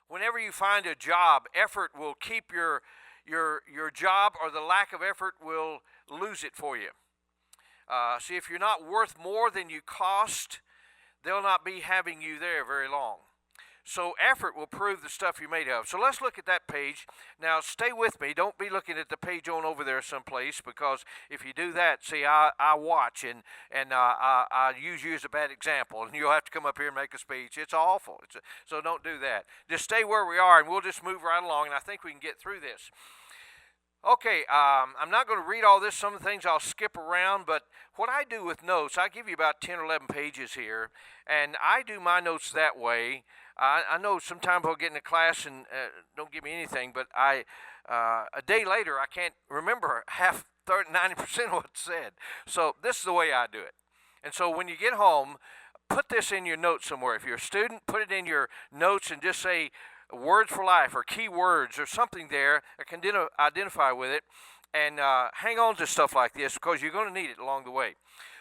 Whenever you find a job, effort will keep your job, or the lack of effort will lose it for you. See, if you're not worth more than you cost, they'll not be having you there very long. So effort will prove the stuff you're made of. So let's look at that page. Now stay with me. Don't be looking at the page on over there someplace, because if you do that, see, I watch and I use you as a bad example, and you'll have to come up here and make a speech. It's awful. So don't do that. Just stay where we are, and we'll just move right along, and I think we can get through this. Okay, I'm not going to read all this. Some of the things I'll skip around, but what I do with notes, I give you about 10 or 11 pages here, and I do my notes that way. I know sometimes I'll get into class and don't give me anything, but a day later I can't remember 90% of what's said. So this is the way I do it. And so when you get home, put this in your notes somewhere. If you're a student, put it in your notes and just say words for life or key words or something there that can identify with it, and hang on to stuff like this, because you're going to need it along the way.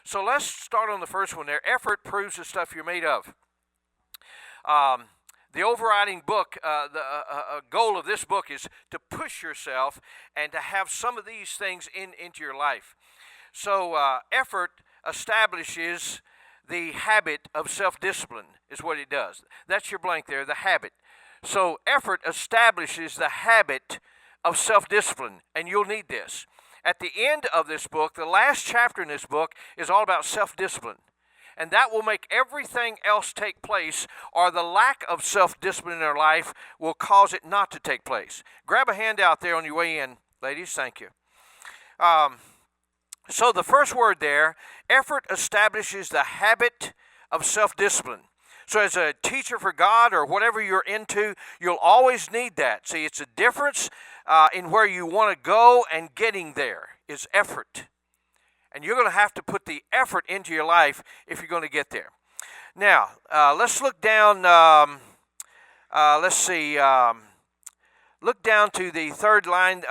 So let's start on the first one there. Effort proves the stuff you're made of. The overriding book, the goal of this book is to push yourself and to have some of these things into your life. So effort establishes the habit of self-discipline is what it does. That's your blank there, the habit. So effort establishes the habit of self-discipline, and you'll need this. At the end of this book, the last chapter in this book is all about self-discipline. And that will make everything else take place, or the lack of self-discipline in our life will cause it not to take place. Grab a handout there on your way in, ladies. Thank you. So the first word there, effort establishes the habit of self-discipline. So as a teacher for God or whatever you're into, you'll always need that. See, it's a difference in where you want to go, and getting there is effort. And you're going to have to put the effort into your life if you're going to get there. Now, let's look down. Look down to the third line,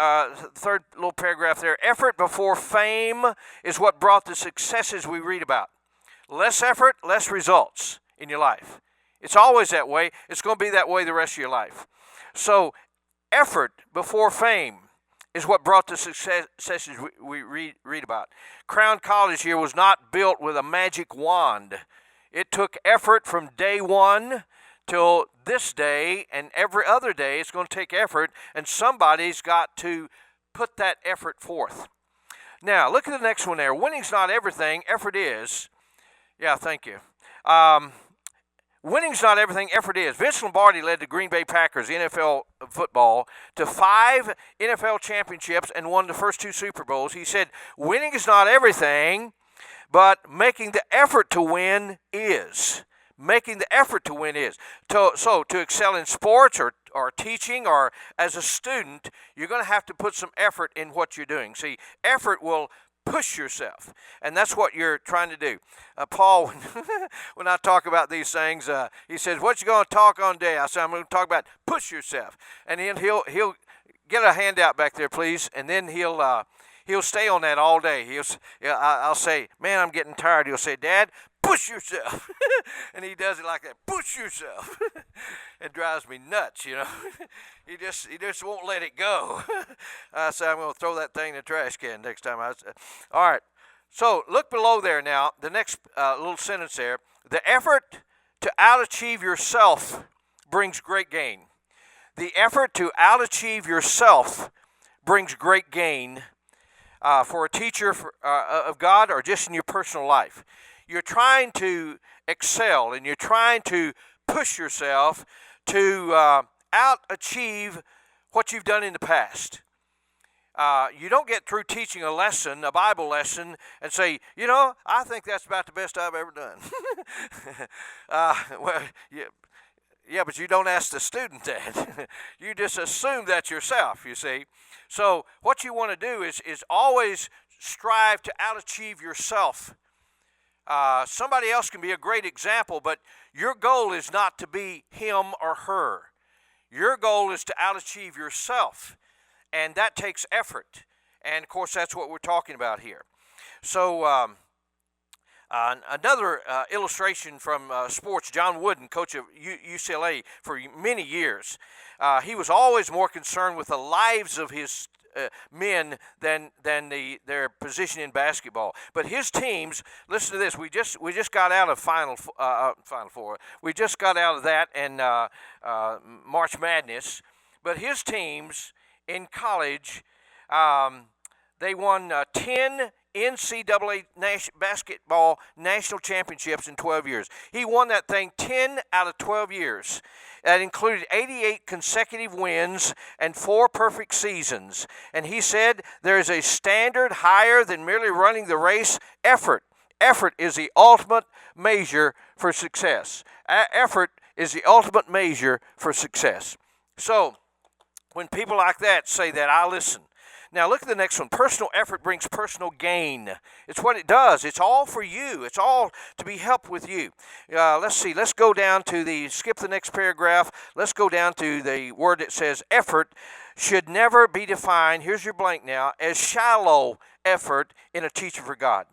third little paragraph there. Effort before fame is what brought the successes we read about. Less effort, less results in your life. It's always that way. It's going to be that way the rest of your life. So, effort before fame is what brought the successes we read about. Crown College here was not built with a magic wand. It took effort from day one till this day, and every other day it's going to take effort, and somebody's got to put that effort forth. Now, look at the next one there. Winning's not everything, effort is. Yeah, thank you. Winning's not everything, effort is. Vince Lombardi led the Green Bay Packers, NFL football, to 5 NFL championships and won the first 2 Super Bowls. He said, winning is not everything, but making the effort to win is. Making the effort to win is. So to excel in sports or teaching or as a student, you're going to have to put some effort in what you're doing. See, effort will push yourself, and that's what you're trying to do. Paul, when I talk about these things, he says, "What you going to talk on today?" I said, "I'm going to talk about push yourself." And then he'll get a handout back there, please, and then he'll stay on that all day. I'll say, "Man, I'm getting tired." He'll say, "Dad, push yourself," and he does it like that. Push yourself. It drives me nuts, you know. He just won't let it go. I say I'm going to throw that thing in the trash can next time. All right. So look below there now. The next little sentence there. The effort to outachieve yourself brings great gain. The effort to outachieve yourself brings great gain for a teacher of God, or just in your personal life. You're trying to excel, and you're trying to push yourself to out-achieve what you've done in the past. You don't get through teaching a lesson, a Bible lesson, and say, I think that's about the best I've ever done. Well, yeah, but you don't ask the student that. You just assume that yourself, you see. So what you want to do is always strive to out-achieve yourself. Somebody else can be a great example, but your goal is not to be him or her. Your goal is to out-achieve yourself, and that takes effort. And, of course, that's what we're talking about here. So Another illustration from sports, John Wooden, coach of UCLA for many years, he was always more concerned with the lives of his men than their position in basketball. But his teams, listen to this. We just got out of Final Four. We just got out of that and March Madness. But his teams in college, they won 10 NCAA basketball national championships in 12 years. He won that thing 10 out of 12 years. That included 88 consecutive wins and 4 perfect seasons. And he said there is a standard higher than merely running the race: effort. Effort is the ultimate measure for success. Effort is the ultimate measure for success. So when people like that say that, I listen. Now look at the next one. Personal effort brings personal gain. It's what it does. It's all for you. It's all to be helped with you. Let's see. Let's go down to skip the next paragraph. Let's go down to the word that says effort should never be defined, here's your blank now, as shallow effort in a teacher for God.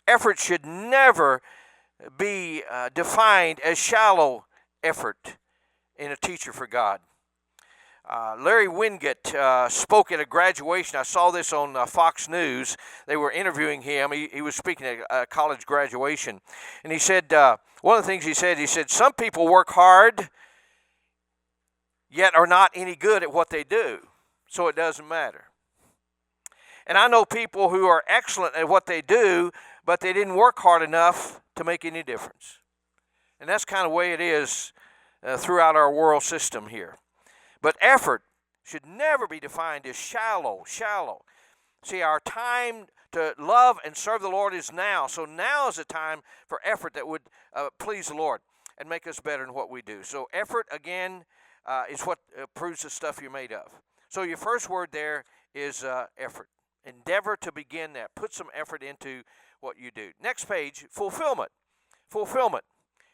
Effort should never be defined as shallow effort in a teacher for God. Larry Wingate spoke at a graduation. I saw this on Fox News. They were interviewing him. He was speaking at a college graduation. And he said, one of the things he said, some people work hard yet are not any good at what they do, so it doesn't matter. And I know people who are excellent at what they do, but they didn't work hard enough to make any difference. And that's kind of the way it is throughout our world system here. But effort should never be defined as shallow. See, our time to love and serve the Lord is now. So now is the time for effort that would please the Lord and make us better in what we do. So effort, again, is what proves the stuff you're made of. So your first word there is effort. Endeavor to begin that. Put some effort into what you do. Next page, fulfillment. Fulfillment.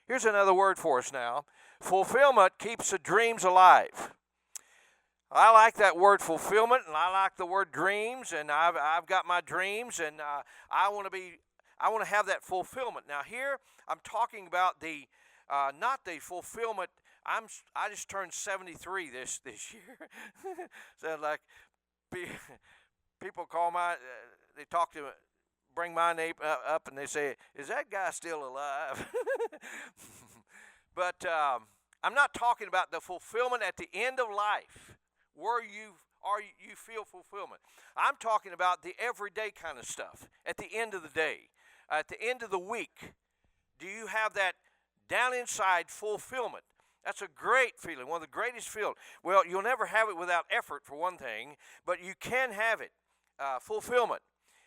Here's another word for us now. Fulfillment keeps the dreams alive. I like that word fulfillment, and I like the word dreams, and I've got my dreams, and I want to have that fulfillment. Now here I'm talking about not the fulfillment. I just turned 73 this year. So like people call they talk to bring my name up, and they say, "Is that guy still alive?" But I'm not talking about the fulfillment at the end of life, where you feel fulfillment. I'm talking about the everyday kind of stuff. At the end of the day, at the end of the week, do you have that down inside fulfillment? That's a great feeling, one of the greatest feelings. Well, you'll never have it without effort, for one thing, but you can have it, fulfillment.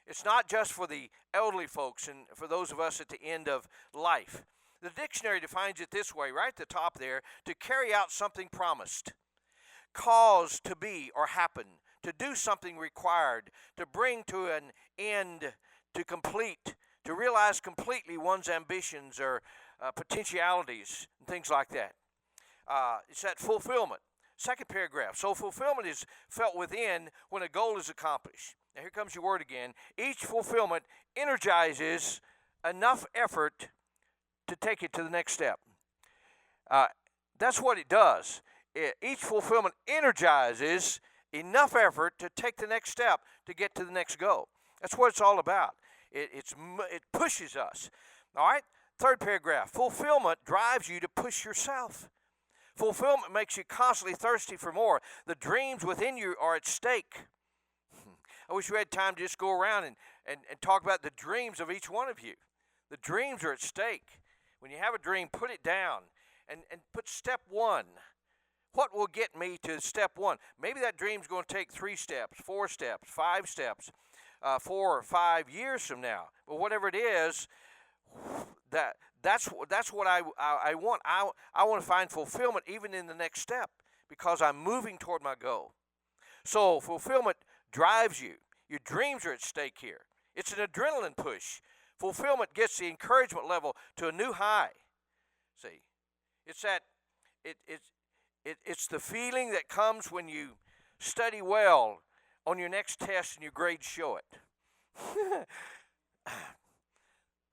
It's not just for the elderly folks and for those of us at the end of life. The dictionary defines it this way, right at the top there: to carry out something promised, cause to be or happen, to do something required, to bring to an end, to complete, to realize completely one's ambitions or potentialities, and things like that. It's that fulfillment. Second paragraph. So fulfillment is felt within when a goal is accomplished. Now here comes your word again. Each fulfillment energizes enough effort to take it to the next step. That's what it does. Each fulfillment energizes enough effort to take the next step to get to the next goal. That's what it's all about. It pushes us. All right? Third paragraph. Fulfillment drives you to push yourself. Fulfillment makes you constantly thirsty for more. The dreams within you are at stake. I wish we had time to just go around and talk about the dreams of each one of you. The dreams are at stake. When you have a dream, put it down and put step one. What will get me to step one? Maybe that dream's going to take 3 steps, 4 steps, 5 steps, 4 or 5 years from now. But whatever it is, that's what I want. I want to find fulfillment even in the next step because I'm moving toward my goal. So fulfillment drives you. Your dreams are at stake here. It's an adrenaline push. Fulfillment gets the encouragement level to a new high. See, it's that it's the feeling that comes when you study well on your next test and your grades show it.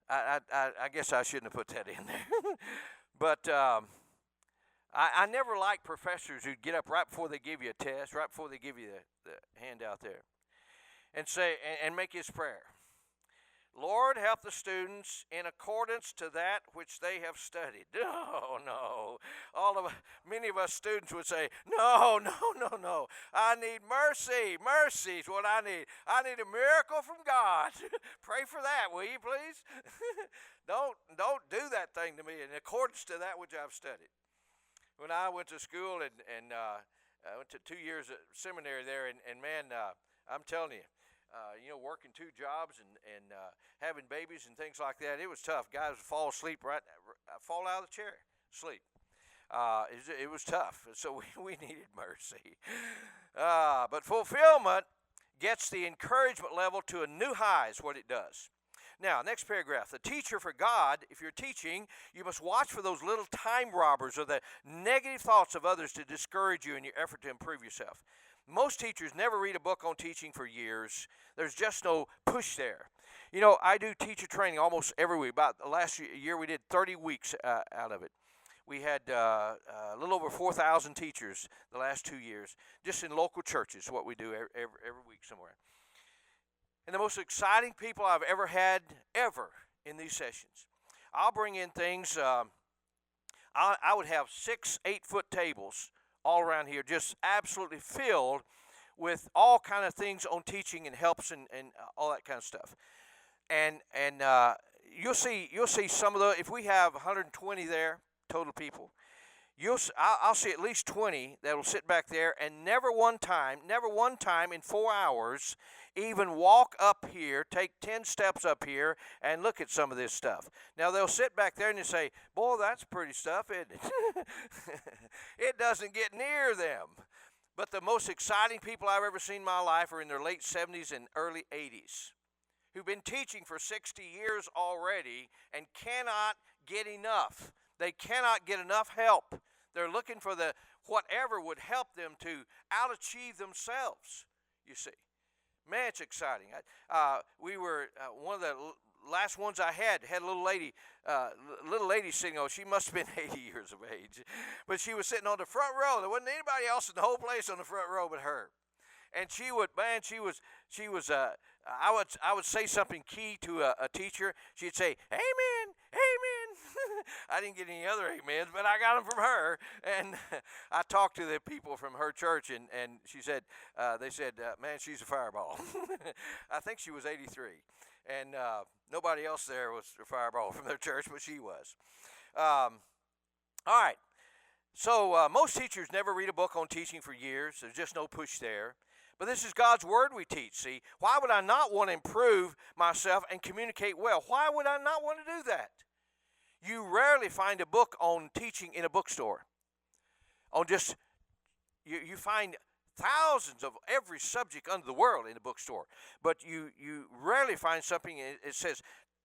I guess I shouldn't have put that in there. But I never liked professors who'd get up right before they give you a test, right before they give you the handout there, and say and make his prayer. Lord, help the students in accordance to that which they have studied. No, no. Many of us students would say, no, no, no, no. I need mercy. Mercy is what I need. I need a miracle from God. Pray for that, will you please? Don't do that thing to me in accordance to that which I've studied. When I went to school and I went to 2 years at seminary there, and man, I'm telling you, working 2 jobs and having babies and things like that, it was tough. Guys would fall asleep fall out of the chair, sleep. It was tough, so we needed mercy. But fulfillment gets the encouragement level to a new high is what it does. Now, next paragraph. The teacher for God, if you're teaching, you must watch for those little time robbers or the negative thoughts of others to discourage you in your effort to improve yourself. Most teachers never read a book on teaching for years. There's just no push there. I do teacher training almost every week. About the last year, we did 30 weeks out of it. We had a little over 4,000 teachers the last 2 years, just in local churches, what we do every week somewhere. And the most exciting people I've ever had, in these sessions. I'll bring in things, I would have 6 8-foot tables all around here, just absolutely filled with all kind of things on teaching and helps and all that kind of stuff. And you'll see some of if we have 120 there total people, I'll see at least 20 that will sit back there and never one time in 4 hours even walk up here, take 10 steps up here and look at some of this stuff. Now they'll sit back there and they say, boy, that's pretty stuff, isn't it? It doesn't get near them. But the most exciting people I've ever seen in my life are in their late 70s and early 80s, who've been teaching for 60 years already and cannot get enough. They cannot get enough help. They're looking for whatever would help them to out-achieve themselves, you see. Man, it's exciting. We were, one of the last ones I had a little lady sitting on. She must have been 80 years of age. But she was sitting on the front row. There wasn't anybody else in the whole place on the front row but her. And she was, I would say something key to a teacher. She'd say, amen, amen. I didn't get any other amens, but I got them from her. And I talked to the people from her church, and she said, they said, man, she's a fireball. I think she was 83. And nobody else there was a fireball from their church, but she was. All right. So most teachers never read a book on teaching for years. There's just no push there. But this is God's word we teach, see. Why would I not want to improve myself and communicate well? Why would I not want to do that? You rarely find a book on teaching in a bookstore. You find thousands of every subject under the world in a bookstore. But you rarely find something it says,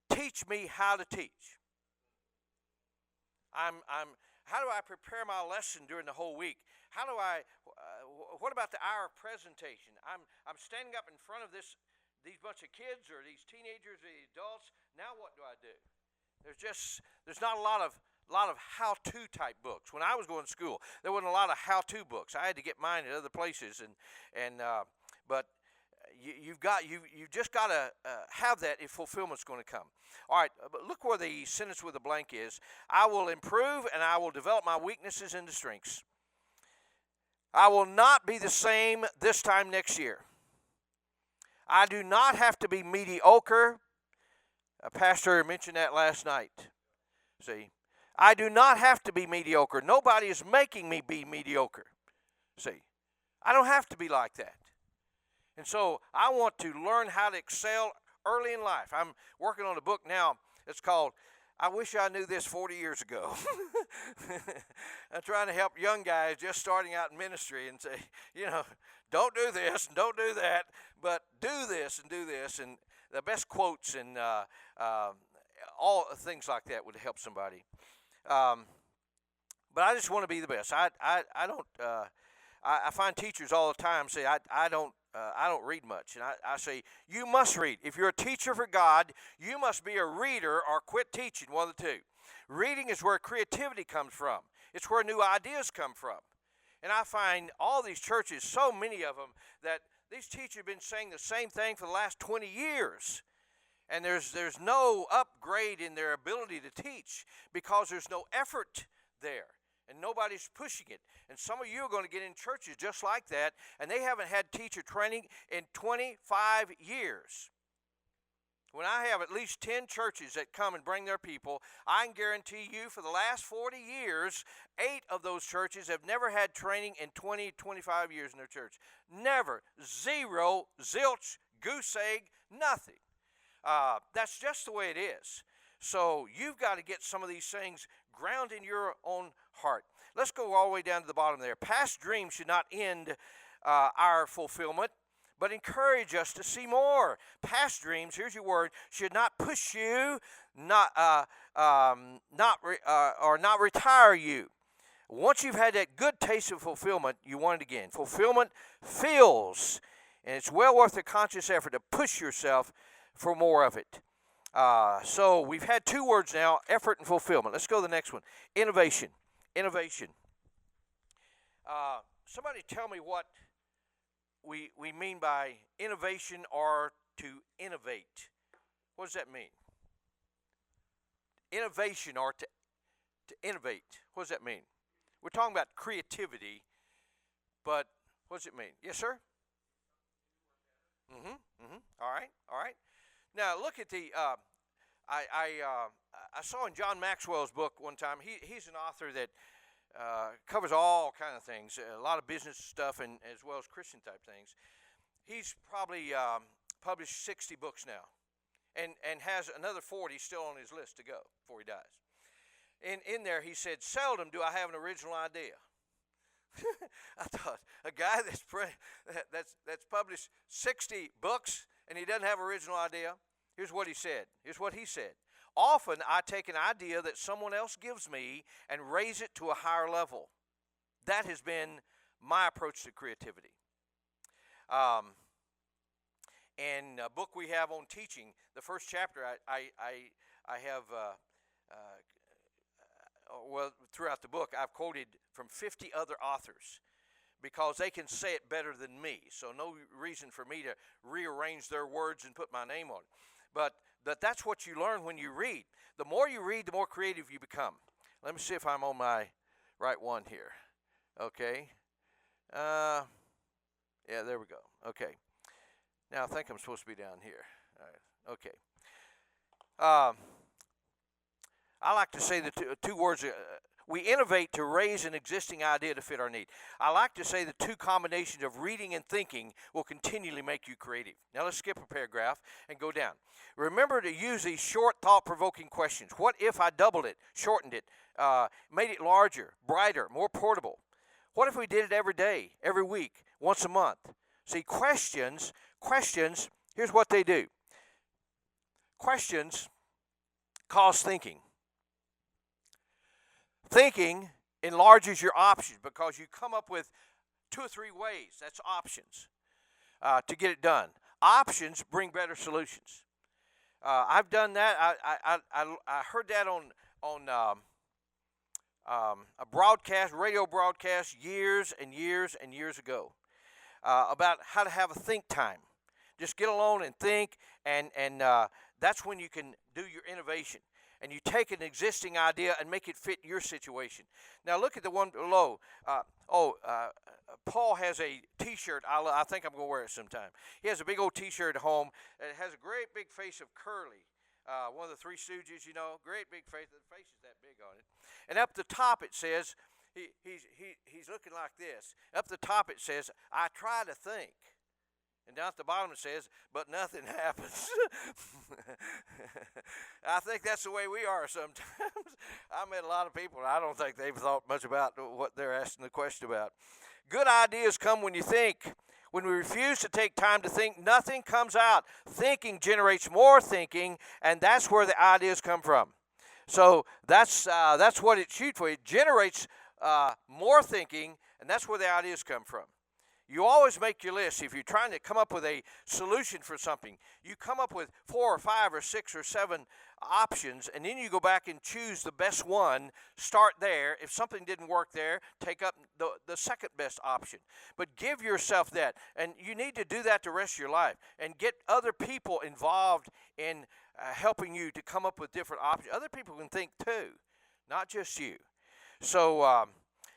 teach me how to teach. How do I prepare my lesson during the whole week? How do what about the hour of presentation? I'm standing up in front of these bunch of kids or these teenagers or these adults. Now what do I do? There's not a lot of how-to type books. When I was going to school, there wasn't a lot of how-to books. I had to get mine at other places, but you've just got to have that if fulfillment's going to come. All right, but look where the sentence with a blank is. I will improve and I will develop my weaknesses into strengths. I will not be the same this time next year. I do not have to be mediocre. A pastor mentioned that last night. See, I do not have to be mediocre. Nobody is making me be mediocre. See, I don't have to be like that. And so I want to learn how to excel early in life. I'm working on a book now. It's called I Wish I Knew This 40 Years Ago. I'm trying to help young guys just starting out in ministry and say, don't do this and don't do that, but do this and do this. And the best quotes and all things like that would help somebody. But I just want to be the best. I find teachers all the time say, I don't I don't read much, and I say you must read. If you're a teacher for God, you must be a reader or quit teaching, one of the two. Reading is where creativity comes from. It's where new ideas come from. And I find all these churches, so many of them, that these teachers have been saying the same thing for the last 20 years. And there's no upgrade in their ability to teach because there's no effort there. And nobody's pushing it. And some of you are going to get in churches just like that, and they haven't had teacher training in 25 years. When I have at least 10 churches that come and bring their people, I can guarantee you for the last 40 years, 8 of those churches have never had training in 20, 25 years in their church. Never. Zero, zilch, goose egg, nothing. That's just the way it is. So you've got to get some of these things grounded in your own heart. Let's go all the way down to the bottom there. Past dreams should not end our fulfillment, but encourage us to see more. Past dreams, here's your word, should not push you, not retire you. Once you've had that good taste of fulfillment, you want it again. Fulfillment fills, and it's well worth the conscious effort to push yourself for more of it. So we've had 2 words now, effort and fulfillment. Let's go to the next one. Innovation. Innovation. Somebody tell me what we mean by innovation or to innovate. What does that mean? Innovation or to innovate. What does that mean? We're talking about creativity, but what does it mean? Yes, sir? All right. Now look at the. I saw in John Maxwell's book one time. He's an author that covers all kind of things, a lot of business stuff, and as well as Christian type things. He's probably published 60 books now, and has another 40 still on his list to go before he dies. In there, he said, "Seldom do I have an original idea." I thought, a guy that's published 60 books and he doesn't have an original idea. Here's what he said. Often I take an idea that someone else gives me and raise it to a higher level. That has been my approach to creativity. And a book we have on teaching, the first chapter, I have, throughout the book, I've quoted from 50 other authors because they can say it better than me. So no reason for me to rearrange their words and put my name on it. But that's what you learn when you read. The more you read, the more creative you become. Let me see if I'm on my right one here. Okay. Yeah, there we go. Okay. Now I think I'm supposed to be down here. All right. Okay. I like to say the two words. We innovate to raise an existing idea to fit our need. I like to say the 2 combinations of reading and thinking will continually make you creative. Now let's skip a paragraph and go down. Remember to use these short, thought-provoking questions. What if I doubled it, shortened it, made it larger, brighter, more portable? What if we did it every day, every week, once a month? See, questions, here's what they do. Questions cause thinking. Thinking enlarges your options because you come up with 2 or 3 ways. That's options to get it done. Options bring better solutions. I've done that. I heard that on a broadcast, radio broadcast, years and years and years ago about how to have a think time. Just get alone and think, and that's when you can do your innovation. And you take an existing idea and make it fit your situation. Now look at the one below. Paul has a T-shirt. I think I'm going to wear it sometime. He has a big old T-shirt at home. And it has a great big face of Curly, one of the Three Stooges, great big face. The face is that big on it. And up the top it says, he's looking like this. Up the top it says, I try to think. And down at the bottom it says, but nothing happens. I think that's the way we are sometimes. I met a lot of people, and I don't think they've thought much about what they're asking the question about. Good ideas come when you think. When we refuse to take time to think, nothing comes out. Thinking generates more thinking, and that's where the ideas come from. So that's what it shoots for. It generates more thinking, and that's where the ideas come from. You always make your list. If you're trying to come up with a solution for something, you come up with 4 or 5 or 6 or 7 options, and then you go back and choose the best one. Start there. If something didn't work there, take up the second best option. But give yourself that, and you need to do that the rest of your life, and get other people involved in helping you to come up with different options. Other people can think too, not just you. So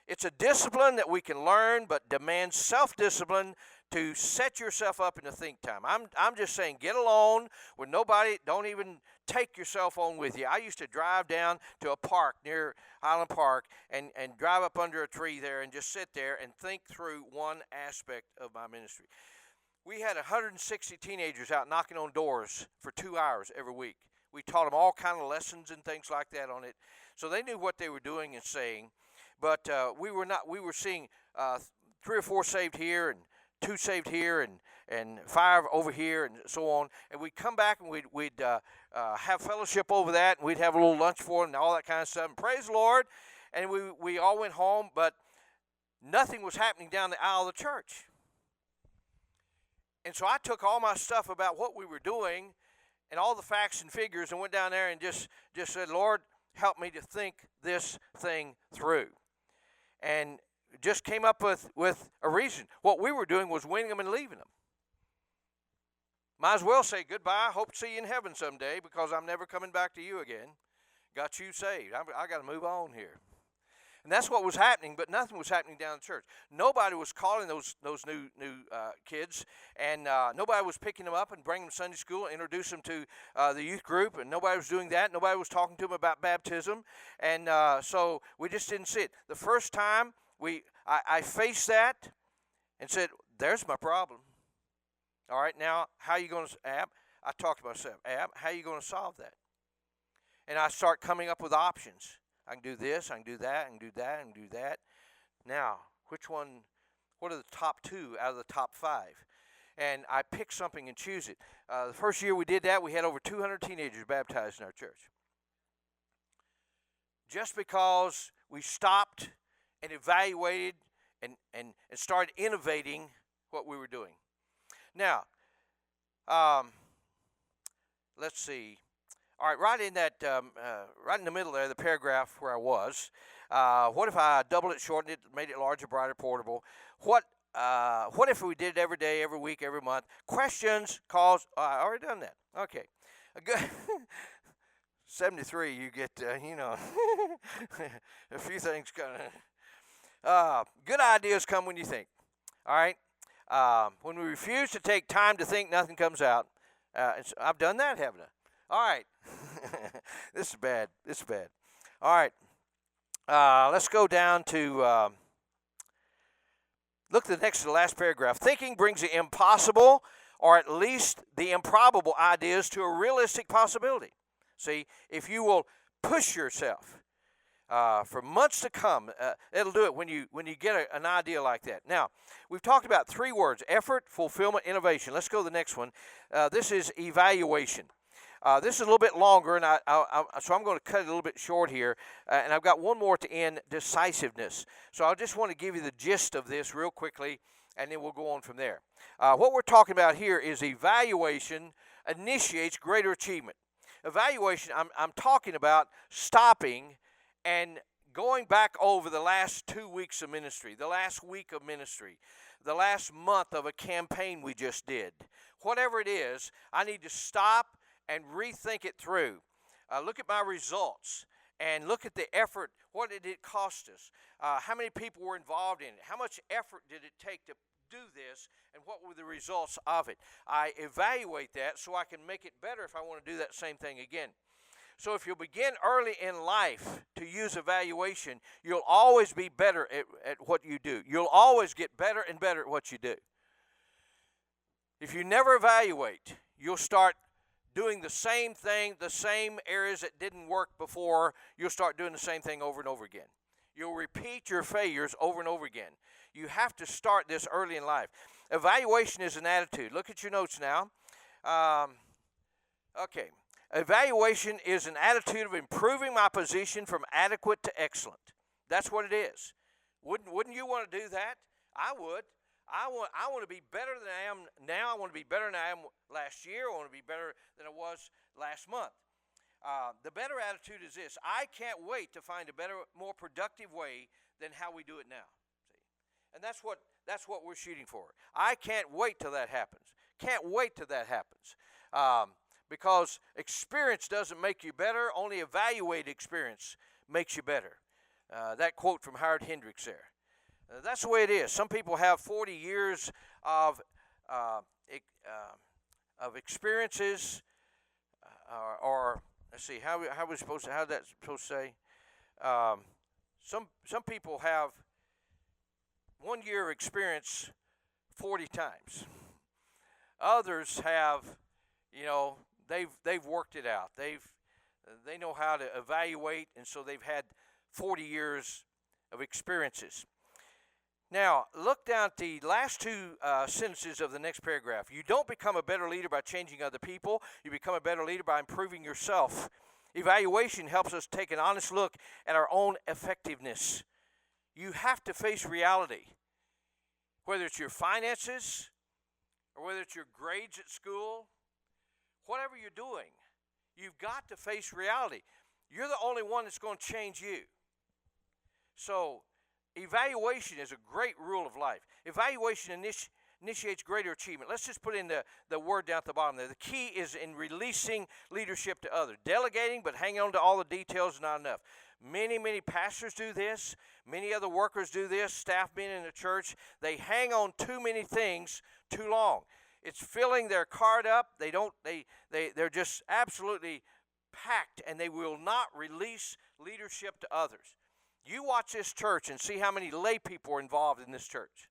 it's a discipline that we can learn, but demands self-discipline to set yourself up in the think time. I'm just saying, get alone with nobody. Don't even take your cell phone with you. I used to drive down to a park near Highland Park and drive up under a tree there and just sit there and think through one aspect of my ministry. We had 160 teenagers out knocking on doors for 2 hours every week. We taught them all kind of lessons and things like that on it, so they knew what they were doing and saying. But we were seeing 3 or 4 saved here and 2 saved here and 5 over here and so on. And we'd come back and we'd have fellowship over that, and we'd have a little lunch for them and all that kind of stuff. And praise the Lord. And we all went home, but nothing was happening down the aisle of the church. And so I took all my stuff about what we were doing and all the facts and figures and went down there and just said, Lord, help me to think this thing through. And just came up with a reason. What we were doing was winning them and leaving them. Might as well say goodbye. Hope to see you in heaven someday, because I'm never coming back to you again. Got you saved. I got to move on here. And that's what was happening, but nothing was happening down in church. Nobody was calling those new kids, and nobody was picking them up and bringing them to Sunday school, introduce them to the youth group, and nobody was doing that. Nobody was talking to them about baptism, and so we just didn't see it. The first time I faced that and said, there's my problem. All right, now, how are you going to, Ab? I talked to myself, Ab, how are you going to solve that? And I start coming up with options. I can do this, I can do that, I can do that, I can do that. Now, what are the top 2 out of the top 5? And I pick something and choose it. The first year we did that, we had over 200 teenagers baptized in our church. Just because we stopped and evaluated and started innovating what we were doing. Now, let's see. All right, right in that, right in the middle there, the paragraph where I was. What if I doubled it, shortened it, made it larger, brighter, portable? What if we did it every day, every week, every month? Questions, calls. I already done that. Okay. A good 73. You get, a few things kind of. Good ideas come when you think. All right. When we refuse to take time to think, nothing comes out. I've done that, haven't I? All right. This is bad. All right. Let's go down to, look at the last paragraph. Thinking brings the impossible, or at least the improbable ideas, to a realistic possibility. See, if you will push yourself for months to come, it'll do it when you get an idea like that. Now, we've talked about 3 words: effort, fulfillment, innovation. Let's go to the next one. This is evaluation. This is a little bit longer, and so I'm going to cut it a little bit short here. And I've got one more at the end: decisiveness. So I just want to give you the gist of this real quickly, and then we'll go on from there. What we're talking about here is evaluation initiates greater achievement. Evaluation, I'm talking about stopping and going back over the last 2 weeks of ministry, the last week of ministry, the last month of a campaign we just did. Whatever it is, I need to stop and rethink it through. Look at my results and look at the effort. What did it cost us? How many people were involved in it? How much effort did it take to do this, and what were the results of it? I evaluate that so I can make it better if I want to do that same thing again. So if you begin early in life to use evaluation, you'll always be better at what you do. You'll always get better and better at what you do. If you never evaluate, you'll start doing the same thing, the same areas that didn't work before. You'll start doing the same thing over and over again. You'll repeat your failures over and over again. You have to start this early in life. Evaluation is an attitude. Look at your notes now. Okay. Evaluation is an attitude of improving my position from adequate to excellent. That's what it is. Wouldn't you want to do that? I would. I want to be better than I am now. I want to be better than I am last year. I want to be better than I was last month. The better attitude is this: I can't wait to find a better, more productive way than how we do it now. See, and that's what we're shooting for. I can't wait till that happens. Can't wait till that happens. Because experience doesn't make you better. Only evaluated experience makes you better. That quote from Howard Hendricks there. That's the way it is. Some people have 40 years of experiences, or let's see, how we supposed to, how that's supposed to say. Some people have 1 year of experience 40 times. Others have, they've worked it out. They know how to evaluate, and so they've had 40 years of experiences. Now, look down at the last two sentences of the next paragraph. You don't become a better leader by changing other people. You become a better leader by improving yourself. Evaluation helps us take an honest look at our own effectiveness. You have to face reality, whether it's your finances or whether it's your grades at school, whatever you're doing, you've got to face reality. You're the only one that's going to change you. So, evaluation is a great rule of life. Evaluation initiates greater achievement. Let's just put in the word down at the bottom there. The key is in releasing leadership to others. Delegating, but hanging on to all the details is not enough. Many pastors do this. Many other workers do this. Staff men in the church, they hang on too many things too long. It's filling their cart up. They're just absolutely packed, and they will not release leadership to others. You watch this church and see how many lay people are involved in this church.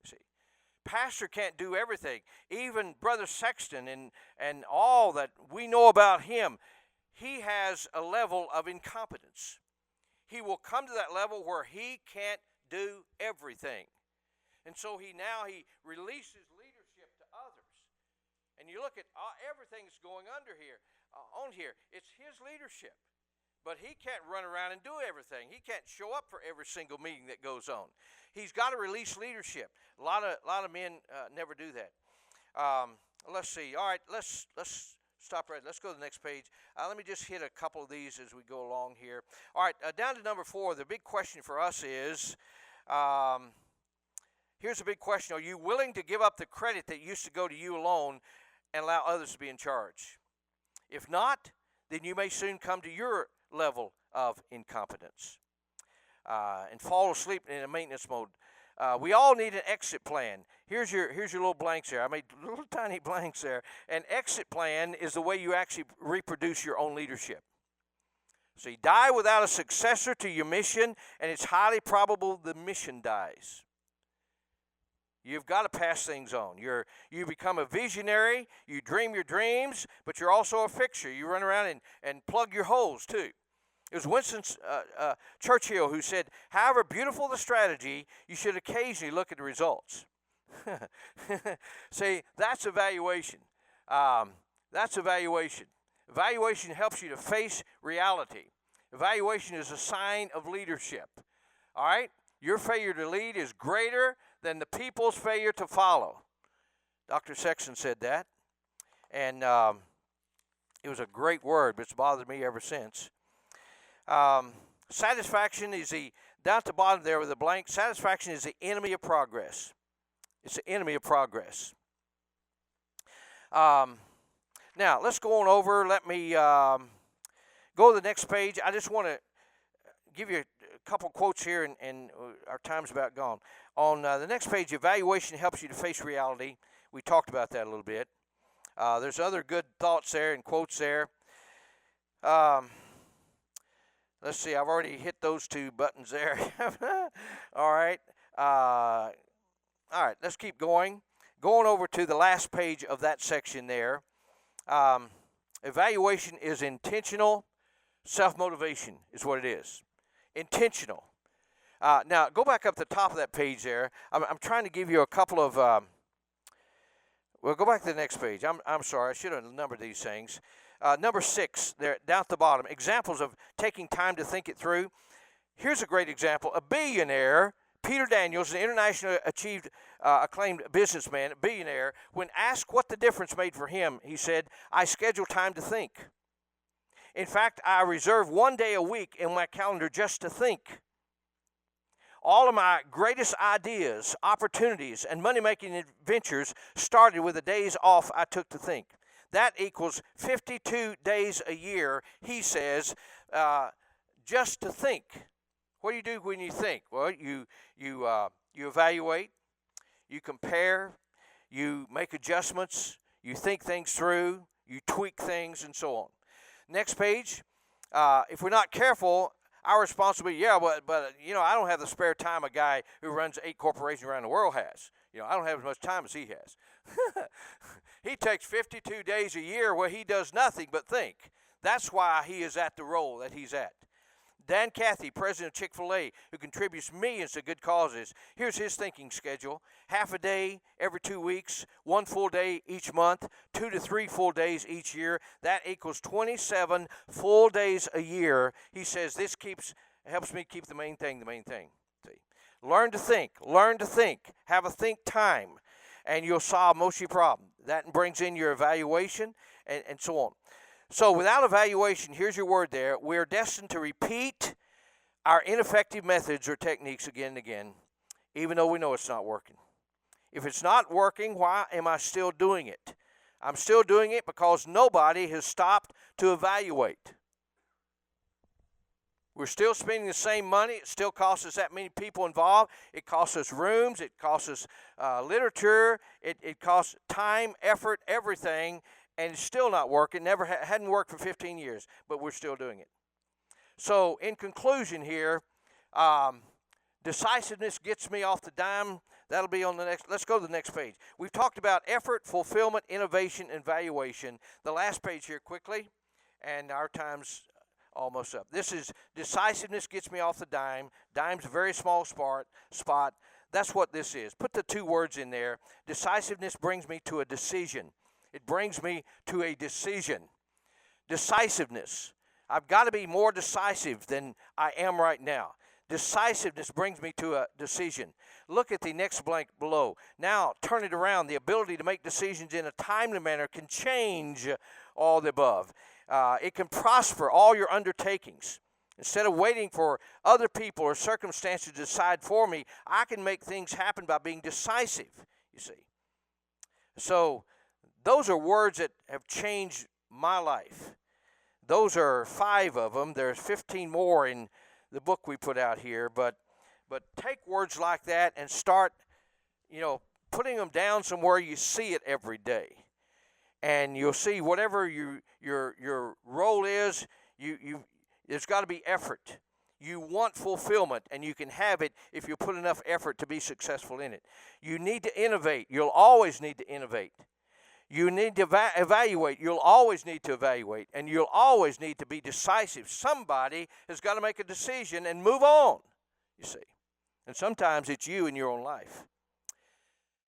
See, pastor can't do everything. Even Brother Sexton and all that we know about him, he has a level of incompetence. He will come to that level where he can't do everything. And so he releases leadership to others. And you look at everything that's going on here, it's his leadership. But he can't run around and do everything. He can't show up for every single meeting that goes on. He's got to release leadership. A lot of men never do that. Let's see. All right, let's stop right. Let's go to the next page. Let me just hit a couple of these as we go along here. All right, down to number 4. The big question for us is, here's a big question. Are you willing to give up the credit that used to go to you alone and allow others to be in charge? If not, then you may soon come to your level of incompetence and fall asleep in a maintenance mode. We all need an exit plan. Here's your little blanks there. I made little tiny blanks there. An exit plan is the way you actually reproduce your own leadership. So you die without a successor to your mission, and it's highly probable the mission dies. You've got to pass things on. You become a visionary. You dream your dreams, but you're also a fixer. You run around and plug your holes too. It was Winston Churchill who said, however beautiful the strategy, you should occasionally look at the results. See, that's evaluation. That's evaluation. Evaluation helps you to face reality. Evaluation is a sign of leadership. All right? Your failure to lead is greater than the people's failure to follow. Dr. Sexton said that. And it was a great word, but it's bothered me ever since. Satisfaction is down at the bottom there with a blank, satisfaction is the enemy of progress. It's the enemy of progress. Now, let's go on over. Let me go to the next page. I just want to give you a couple quotes here, and our time's about gone. On the next page, evaluation helps you to face reality. We talked about that a little bit. There's other good thoughts there and quotes there. Let's see, I've already hit those 2 buttons there. All right. All right, let's keep going. Going over to the last page of that section there. Evaluation is intentional. Self-motivation is what it is. Intentional. Now, go back up the top of that page there. I'm trying to give you a couple of... well, go back to the next page. I'm sorry. I should have numbered these things. Number 6, there down at the bottom, examples of taking time to think it through. Here's a great example. A billionaire Peter Daniels, an internationally acclaimed businessman, billionaire, when asked what the difference made for him, he said, "I schedule time to think. In fact, I reserve one day a week in my calendar just to think. All of my greatest ideas, opportunities, and money-making adventures started with the days off I took to think. That equals 52 days a year," he says, just to think. What do you do when you think? Well, you evaluate, you compare, you make adjustments, you think things through, you tweak things, and so on. Next page. If we're not careful, our responsibility, but I don't have the spare time a guy who runs 8 corporations around the world has. I don't have as much time as he has. He takes 52 days a year where he does nothing but think. That's why he is at the role that he's at. Dan Cathy, president of Chick-fil-A, who contributes millions to good causes. Here's his thinking schedule. Half a day every 2 weeks, 1 full day each month, 2 to 3 full days each year. That equals 27 full days a year. He says this helps me keep the main thing. See? Learn to think. Have a think time, and you'll solve most of your problems. That brings in your evaluation and so on. So without evaluation, here's your word there, we're destined to repeat our ineffective methods or techniques again and again, even though we know it's not working. If it's not working, why am I still doing it? I'm still doing it because nobody has stopped to evaluate. We're still spending the same money. It still costs us that many people involved. It costs us rooms. It costs us literature. It costs time, effort, everything. And it's still not working. Hadn't worked for 15 years, but we're still doing it. So in conclusion here, decisiveness gets me off the dime. That'll be on the next. Let's go to the next page. We've talked about effort, fulfillment, innovation, and valuation. The last page here quickly, and our time's almost up. This is decisiveness gets me off the dime. Dime's a very small spot. That's what this is. Put the 2 words in there. Decisiveness brings me to a decision. It brings me to a decision. Decisiveness. I've got to be more decisive than I am right now. Decisiveness brings me to a decision. Look at the next blank below. Now, turn it around. The ability to make decisions in a timely manner can change all the above. It can prosper all your undertakings. Instead of waiting for other people or circumstances to decide for me, I can make things happen by being decisive, you see. So, those are words that have changed my life. Those are 5 of them. There's 15 more in the book we put out here. But take words like that and start, putting them down somewhere you see it every day. And you'll see whatever your role is, there's got to be effort. You want fulfillment, and you can have it if you put enough effort to be successful in it. You need to innovate. You'll always need to innovate. You need to evaluate. You'll always need to evaluate, and you'll always need to be decisive. Somebody has got to make a decision and move on, you see. And sometimes it's you in your own life.